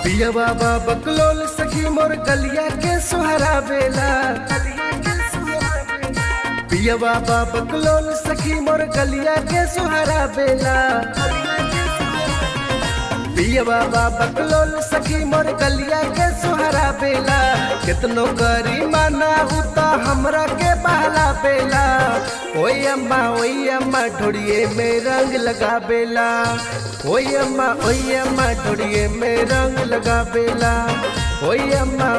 पिया बाबा बकलोल सखी मोर गलिया के सुहरा बेला। पिया बाबा बकलोल सखी मोर गलिया के सुहरा बेला। पिया बाबा बकलोल सखी मोर गलिया के सुहरा बेला। कितनो करी माना उता हमरा के बहला बेला। ओए अम्मा ढोड़िए में रंग लगा बेला। ओए अम्मा ढोड़िए में रंग लगा बेला। ओए अम्मा